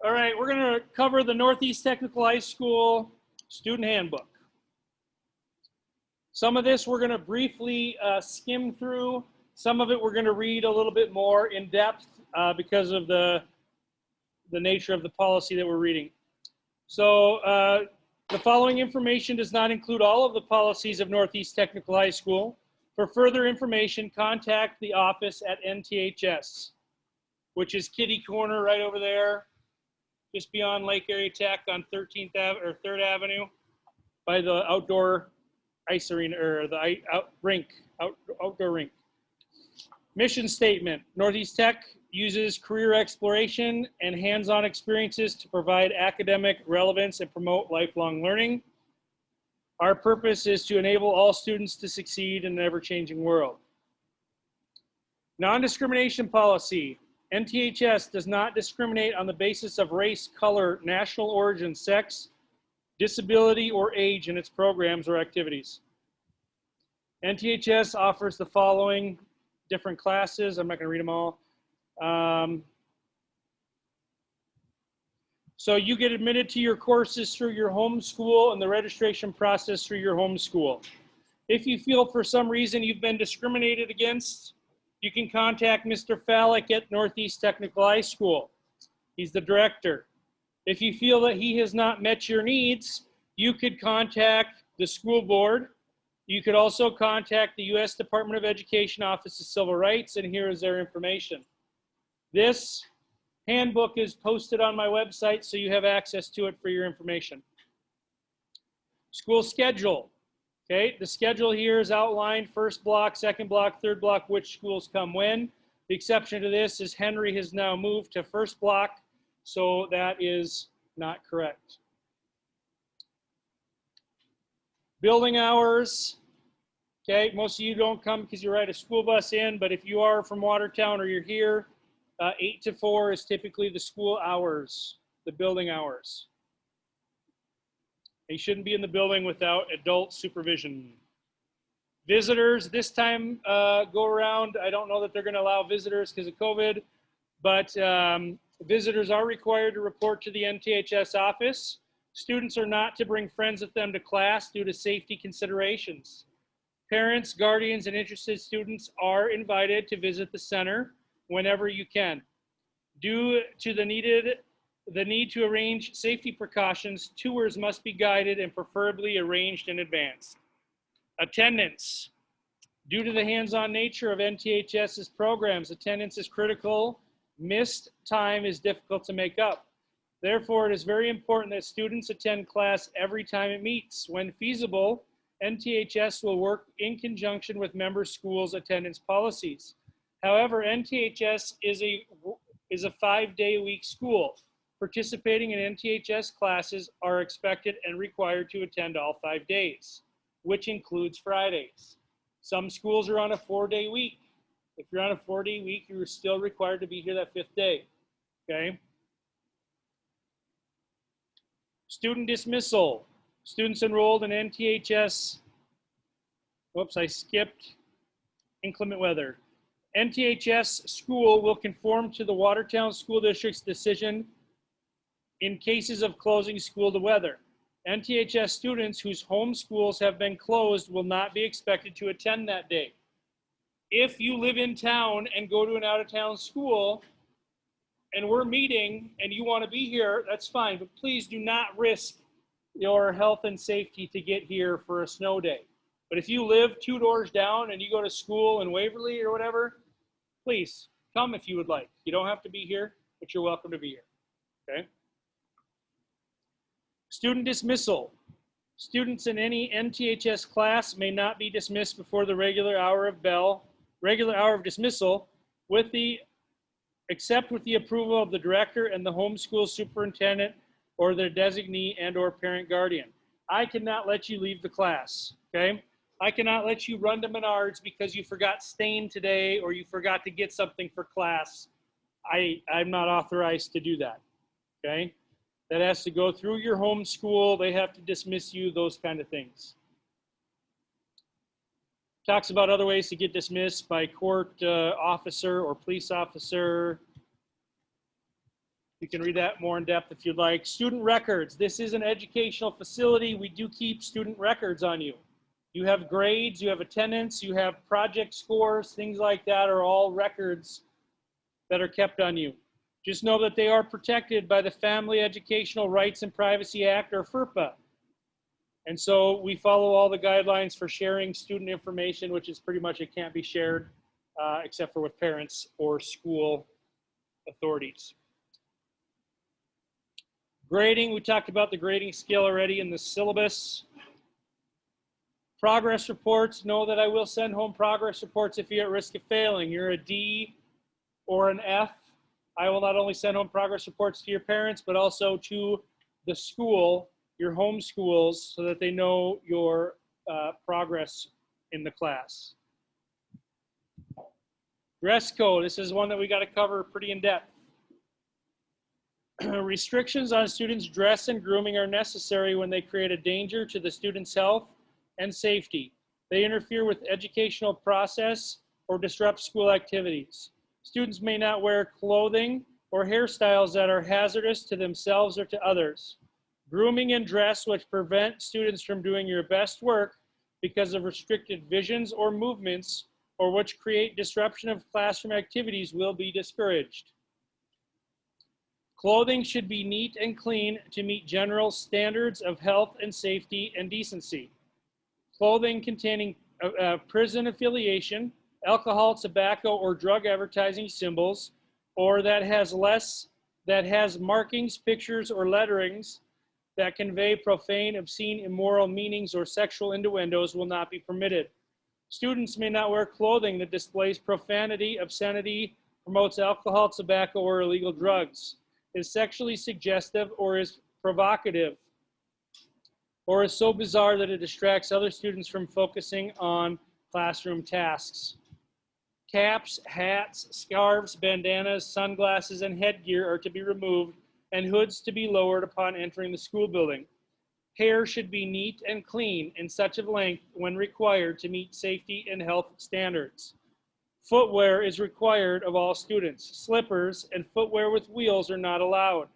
All right, we're going to cover the Northeast Technical High School Student Handbook. Some of this we're going to briefly skim through. Some of it we're going to read a little bit more in depth because of the nature of the policy that we're reading. So the following information does not include all of the policies of Northeast Technical High School. For further information, contact the office at NTHS, which is kitty corner right over there, just beyond Lake Area Tech on 13th Ave or 3rd Avenue by the outdoor ice arena or the outdoor rink. Mission statement: Northeast Tech uses career exploration and hands-on experiences to provide academic relevance and promote lifelong learning. Our purpose is to enable all students to succeed in an ever-changing world. Non-discrimination policy. NTHS does not discriminate on the basis of race, color, national origin, sex, disability, or age in its programs or activities. NTHS offers the following different classes. I'm not going to read them all. So you get admitted to your courses through your home school and the registration process through your home school. If you feel for some reason you've been discriminated against, you can contact Mr. Fallick at Northeast Technical High School. He's the director. If you feel that he has not met your needs, you could contact the school board. You could also contact the U.S. Department of Education Office of Civil Rights, and here is their information. This handbook is posted on my website, so you have access to it for your information. School schedule. Okay, the schedule here is outlined: first block, second block, third block, which schools come when. The exception to this is Henry has now moved to first block, so that is not correct. Building hours. Okay, most of you don't come because you ride a school bus in, but if you are from Watertown or you're here, 8 to 4 is typically the school hours, the building hours. You shouldn't be in the building without adult supervision. Visitors, this time go around, I don't know that they're going to allow visitors because of COVID, but visitors are required to report to the NTHS office. Students are not to bring friends with them to class due to safety considerations. Parents, guardians, and interested students are invited to visit the center whenever you can. Due to the need to arrange safety precautions, tours must be guided and preferably arranged in advance. Attendance. Due to the hands-on nature of NTHS's programs, attendance is critical. Missed time is difficult to make up. Therefore, it is very important that students attend class every time it meets. When feasible, NTHS will work in conjunction with member schools' attendance policies. However, NTHS is a 5-day-a-week school. Participating in NTHS classes are expected and required to attend all 5 days, which includes Fridays. Some schools are on a 4-day week. If you're on a 4-day week, you're still required to be here that 5th day, okay? Student dismissal. Students enrolled in NTHS, whoops, I skipped inclement weather. NTHS school will conform to the Watertown School District's decision in cases of closing school to weather. NTHS students whose home schools have been closed will not be expected to attend that day. If you live in town and go to an out-of-town school and we're meeting and you want to be here, that's fine, but please do not risk your health and safety to get here for a snow day. But if you live 2 doors down and you go to school in Waverly or whatever, please come if you would like. You don't have to be here, but you're welcome to be here, okay? Student dismissal. Students in any NTHS class may not be dismissed before the regular hour of dismissal, except with the approval of the director and the homeschool superintendent or their designee and or parent guardian. I cannot let you leave the class, okay? I cannot let you run to Menards because you forgot stain today or you forgot to get something for class. I'm not authorized to do that, okay? That has to go through your home school. They have to dismiss you, those kind of things. Talks about other ways to get dismissed by court officer or police officer. You can read that more in depth if you'd like. Student records. This is an educational facility. We do keep student records on you. You have grades, you have attendance, you have project scores, things like that are all records that are kept on you. Just know that they are protected by the Family Educational Rights and Privacy Act, or FERPA. And so we follow all the guidelines for sharing student information, which is pretty much it can't be shared except for with parents or school authorities. Grading, we talked about the grading scale already in the syllabus. Progress reports, know that I will send home progress reports if you're at risk of failing. You're a D or an F. I will not only send home progress reports to your parents, but also to the school, your home schools, so that they know your progress in the class. Dress code, this is one that we got to cover pretty in depth. Restrictions on students' dress and grooming are necessary when they create a danger to the student's health and safety. They interfere with educational process or disrupt school activities. Students may not wear clothing or hairstyles that are hazardous to themselves or to others. Grooming and dress which prevent students from doing your best work because of restricted visions or movements, or which create disruption of classroom activities, will be discouraged. Clothing should be neat and clean to meet general standards of health and safety and decency. Clothing containing prison affiliation, alcohol, tobacco, or drug advertising symbols, or that has markings, pictures, or letterings that convey profane, obscene, immoral meanings or sexual innuendos will not be permitted. Students may not wear clothing that displays profanity, obscenity, promotes alcohol, tobacco, or illegal drugs, is sexually suggestive, or is provocative, or is so bizarre that it distracts other students from focusing on classroom tasks. Caps, hats, scarves, bandanas, sunglasses, and headgear are to be removed, and hoods to be lowered upon entering the school building. Hair should be neat and clean in such a length when required to meet safety and health standards. Footwear is required of all students. Slippers and footwear with wheels are not allowed.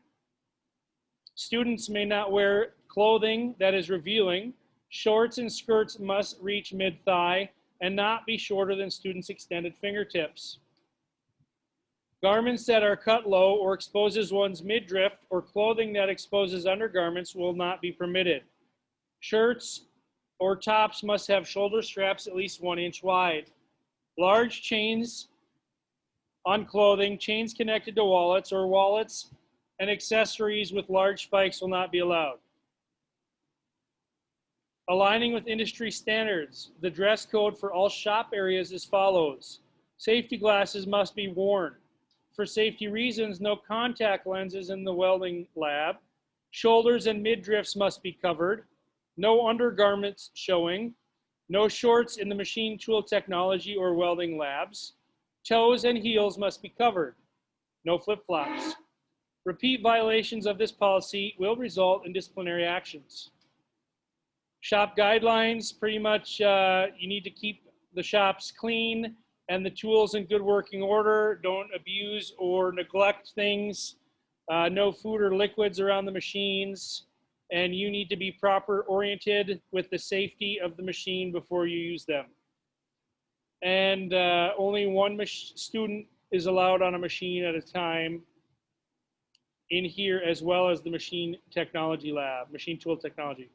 Students may not wear clothing that is revealing. Shorts and skirts must reach mid-thigh and not be shorter than students' extended fingertips. Garments that are cut low or exposes one's midriff, or clothing that exposes undergarments, will not be permitted. Shirts or tops must have shoulder straps at least 1 inch wide. Large chains on clothing, chains connected to wallets, or wallets and accessories with large spikes will not be allowed. Aligning with industry standards, the dress code for all shop areas is as follows. Safety glasses must be worn. For safety reasons, no contact lenses in the welding lab. Shoulders and midriffs must be covered. No undergarments showing. No shorts in the machine tool technology or welding labs. Toes and heels must be covered. No flip-flops. Repeat violations of this policy will result in disciplinary actions. Shop guidelines, pretty much you need to keep the shops clean and the tools in good working order. Don't abuse or neglect things. No food or liquids around the machines. And you need to be proper oriented with the safety of the machine before you use them. And only one student is allowed on a machine at a time in here, as well as the machine technology lab, machine tool technology.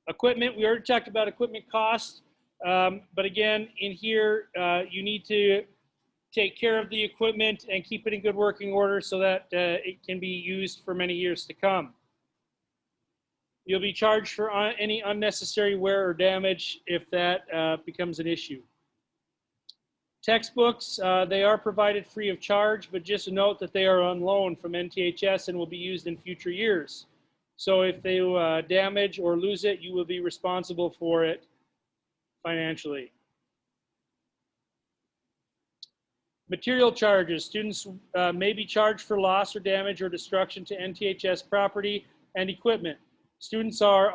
Equipment, we already talked about equipment costs, but again, in here, you need to take care of the equipment and keep it in good working order so that it can be used for many years to come. You'll be charged for any unnecessary wear or damage if that becomes an issue. Textbooks, they are provided free of charge, but just note that they are on loan from NTHS and will be used in future years. So if they damage or lose it, you will be responsible for it financially. Material charges. Students may be charged for loss or damage or destruction to NTHS property and equipment. Students are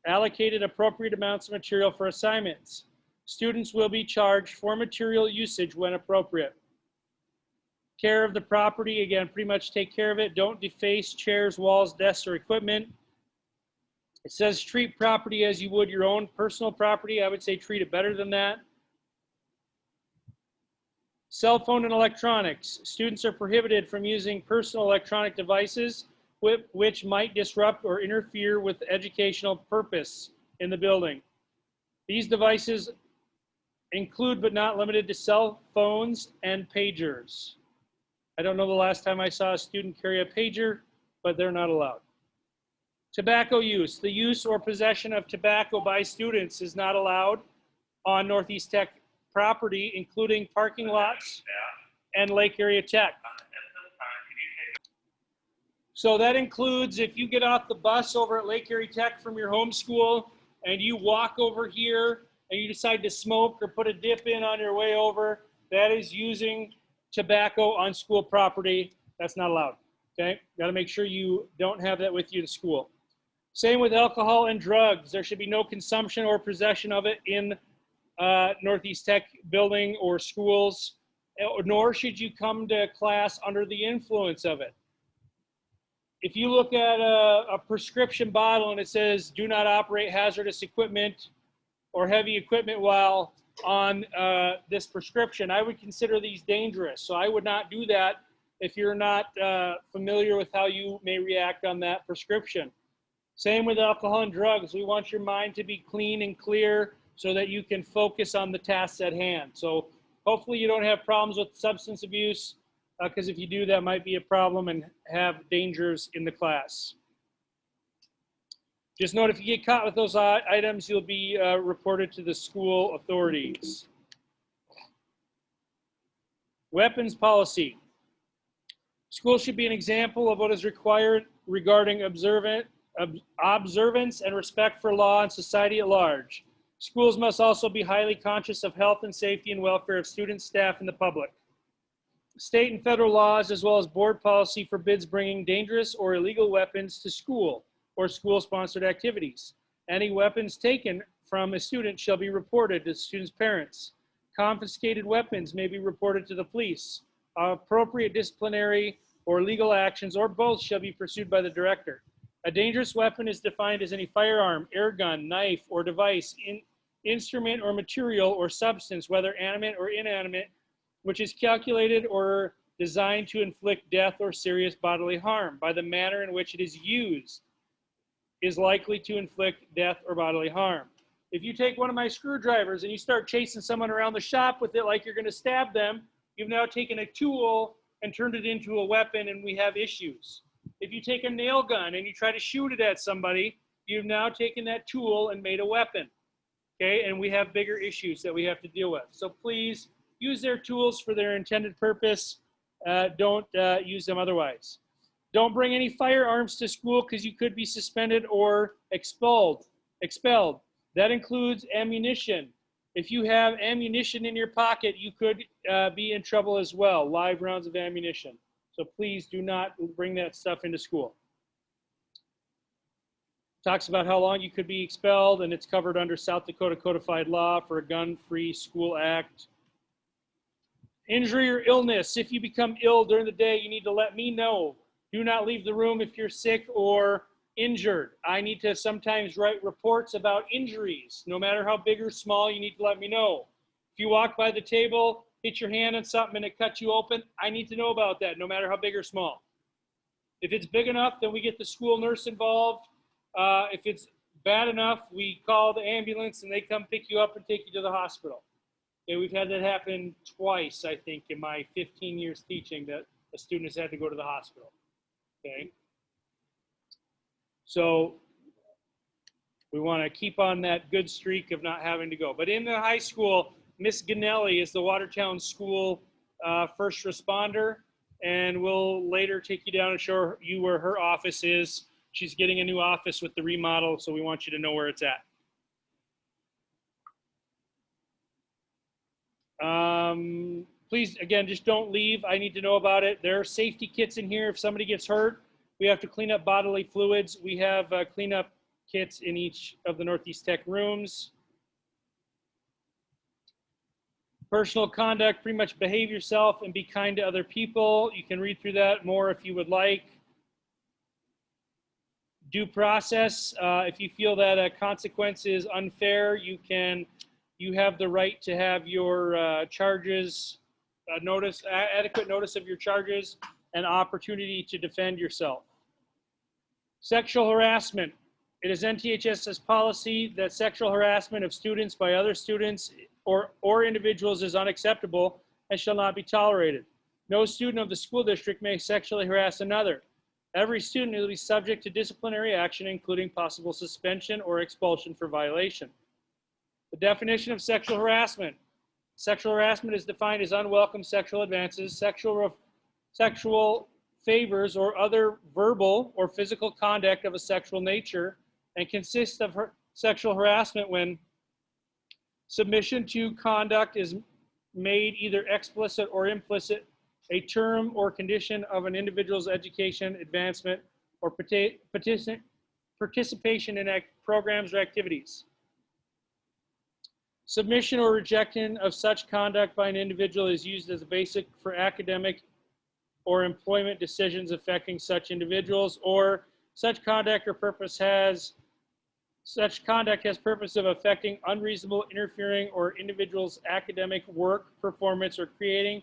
allocated appropriate amounts of material for assignments. Students will be charged for material usage when appropriate. Care of the property, again, pretty much take care of it. Don't deface chairs, walls, desks, or equipment. It says treat property as you would your own personal property. I would say treat it better than that. Cell phone and electronics. Students are prohibited from using personal electronic devices which might disrupt or interfere with the educational purpose in the building. These devices include but not limited to cell phones and pagers. I don't know the last time I saw a student carry a pager, but they're not allowed. Tobacco use. The use or possession of tobacco by students is not allowed on Northeast Tech property, including parking lots and Lake Area Tech. So that includes if you get off the bus over at Lake Area Tech from your home school and you walk over here and you decide to smoke or put a dip in on your way over, that is using tobacco on school property. That's not allowed, okay? Got to make sure you don't have that with you to school. Same with alcohol and drugs. There should be no consumption or possession of it in Northeast Tech building or schools, nor should you come to class under the influence of it. If you look at a prescription bottle and it says do not operate hazardous equipment or heavy equipment while on this prescription, I would consider these dangerous. So I would not do that if you're not familiar with how you may react on that prescription. Same with alcohol and drugs. We want your mind to be clean and clear so that you can focus on the tasks at hand. So hopefully you don't have problems with substance abuse, because if you do, that might be a problem and have dangers in the class. Just note if you get caught with those items, you'll be reported to the school authorities. Weapons policy. Schools should be an example of what is required regarding observance and respect for law and society at large. Schools must also be highly conscious of health and safety and welfare of students, staff, and the public. State and federal laws, as well as board policy, forbids bringing dangerous or illegal weapons to school or school-sponsored activities. Any weapons taken from a student shall be reported to the student's parents. Confiscated weapons may be reported to the police. Appropriate disciplinary or legal actions, or both, shall be pursued by the director. A dangerous weapon is defined as any firearm, air gun, knife, or device, instrument or material or substance, whether animate or inanimate, which is calculated or designed to inflict death or serious bodily harm by the manner in which it is used, is likely to inflict death or bodily harm. If you take one of my screwdrivers and you start chasing someone around the shop with it like you're going to stab them, you've now taken a tool and turned it into a weapon, and we have issues. If you take a nail gun and you try to shoot it at somebody, you've now taken that tool and made a weapon, okay? And we have bigger issues that we have to deal with. So please use their tools for their intended purpose. Don't use them otherwise. Don't bring any firearms to school because you could be suspended or expelled. That includes ammunition. If you have ammunition in your pocket, you could be in trouble as well, live rounds of ammunition. So please do not bring that stuff into school. Talks about how long you could be expelled, and it's covered under South Dakota Codified Law for a Gun-Free School Act. Injury or illness. If you become ill during the day, you need to let me know. Do not leave the room if you're sick or injured. I need to sometimes write reports about injuries. No matter how big or small, you need to let me know. If you walk by the table, hit your hand on something and it cuts you open, I need to know about that, no matter how big or small. If it's big enough, then we get the school nurse involved. If it's bad enough, we call the ambulance and they come pick you up and take you to the hospital. Okay, we've had that happen twice, I think, in my 15 years teaching, that a student has had to go to the hospital. Okay. So we want to keep on that good streak of not having to go. But in the high school, Miss Ganelli is the Watertown School first responder, and we'll later take you down and show you where her office is. She's getting a new office with the remodel, so we want you to know where it's at. Please, again, just don't leave. I need to know about it. There are safety kits in here. If somebody gets hurt, we have to clean up bodily fluids. We have cleanup kits in each of the Northeast Tech rooms. Personal conduct, pretty much behave yourself and be kind to other people. You can read through that more if you would like. Due process, if you feel that a consequence is unfair, you have the right to have your charges adequate notice of your charges and opportunity to defend yourself. Sexual harassment. It is NTHS's policy that sexual harassment of students by other students or individuals is unacceptable and shall not be tolerated. No student of the school district may sexually harass another. Every student will be subject to disciplinary action, including possible suspension or expulsion for violation. The definition of sexual harassment. Sexual harassment is defined as unwelcome sexual advances, sexual favors, or other verbal or physical conduct of a sexual nature, and consists of sexual harassment when submission to conduct is made either explicit or implicit, a term or condition of an individual's education, advancement, or participation in programs or activities. Submission or rejection of such conduct by an individual is used as a basis for academic or employment decisions affecting such individuals, or such conduct has purpose of affecting unreasonable, interfering, or individual's academic work, performance, or creating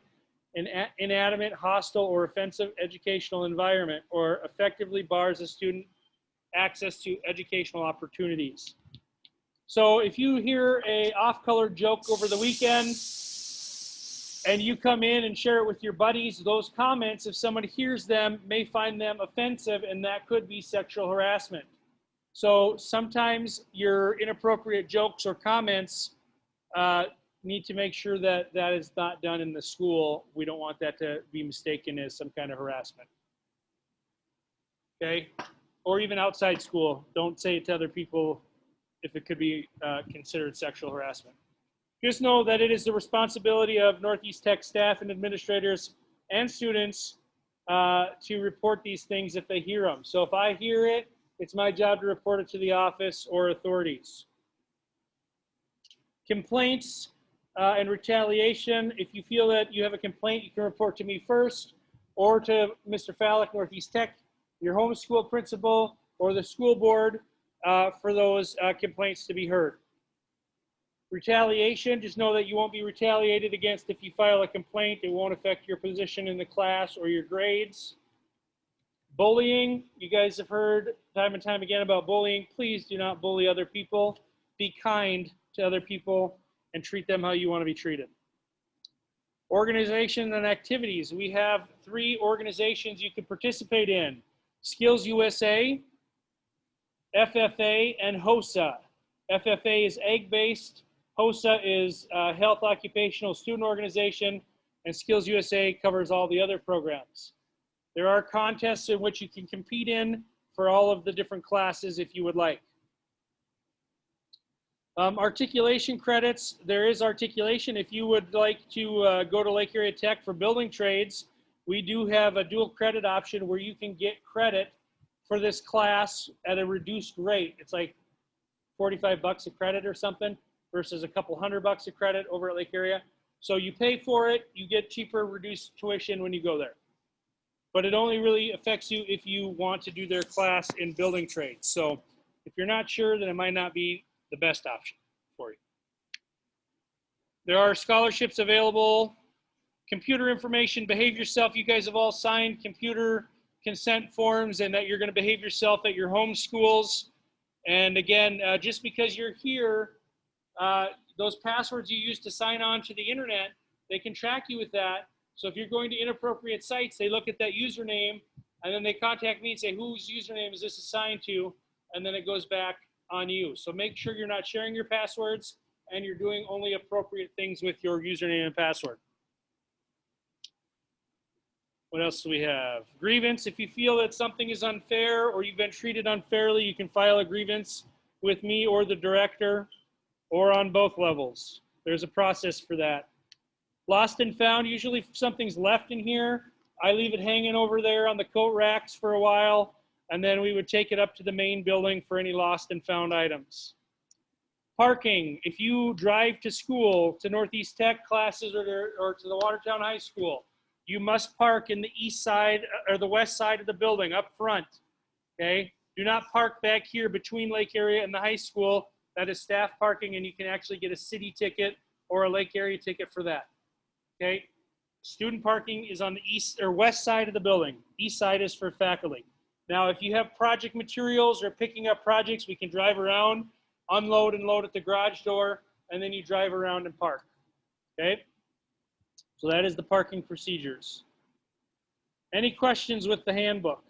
an inanimate, hostile, or offensive educational environment, or effectively bars a student access to educational opportunities. So if you hear a off-color joke over the weekend and you come in and share it with your buddies, those comments, if someone hears them, may find them offensive, and that could be sexual harassment. So sometimes your inappropriate jokes or comments need to make sure that that is not done in the school. We don't want that to be mistaken as some kind of harassment. Okay? Or even outside school. Don't say it to other people if it could be considered sexual harassment. Just know that it is the responsibility of Northeast Tech staff and administrators and students to report these things if they hear them. So if I hear it, it's my job to report it to the office or authorities. Complaints and retaliation. If you feel that you have a complaint, you can report to me first, or to Mr. Fallick, Northeast Tech, your homeschool principal, or the school board for those complaints to be heard. Retaliation, just know that you won't be retaliated against if you file a complaint. It won't affect your position in the class or your grades. Bullying, you guys have heard time and time again about bullying. Please do not bully other people. Be kind to other people and treat them how you want to be treated. Organization and activities. We have 3 organizations you can participate in: Skills USA, FFA, and HOSA. FFA is egg-based, HOSA is Health Occupational Student Organization, and Skills USA covers all the other programs. There are contests in which you can compete in for all of the different classes if you would like. Articulation credits, there is articulation. If you would like to go to Lake Area Tech for building trades, we do have a dual credit option where you can get credit for this class at a reduced rate. It's like 45 bucks a credit or something versus a couple $100 a credit over at Lake Area. So you pay for it, you get cheaper reduced tuition when you go there. But it only really affects you if you want to do their class in building trades. So if you're not sure, then it might not be the best option for you. There are scholarships available. Computer information, behave yourself. You guys have all signed computer consent forms and that you're going to behave yourself at your home schools. And again, just because you're here, those passwords you use to sign on to the internet, they can track you with that. So if you're going to inappropriate sites, they look at that username and then they contact me and say, whose username is this assigned to? And then it goes back on you. So make sure you're not sharing your passwords and you're doing only appropriate things with your username and password. What else do we have? Grievance. If you feel that something is unfair or you've been treated unfairly, you can file a grievance with me or the director or on both levels. There's a process for that. Lost and found. Usually if something's left in here, I leave it hanging over there on the coat racks for a while, and then we would take it up to the main building for any lost and found items. Parking, if you drive to school, to Northeast Tech classes or to the Watertown High School, you must park in the east side or the west side of the building up front, okay? Do not park back here between Lake Area and the high school. That is staff parking, and you can actually get a city ticket or a Lake Area ticket for that, okay? Student parking is on the east or west side of the building. East side is for faculty. Now, if you have project materials or picking up projects, we can drive around, unload and load at the garage door, and then you drive around and park, okay? So that is the parking procedures. Any questions with the handbook?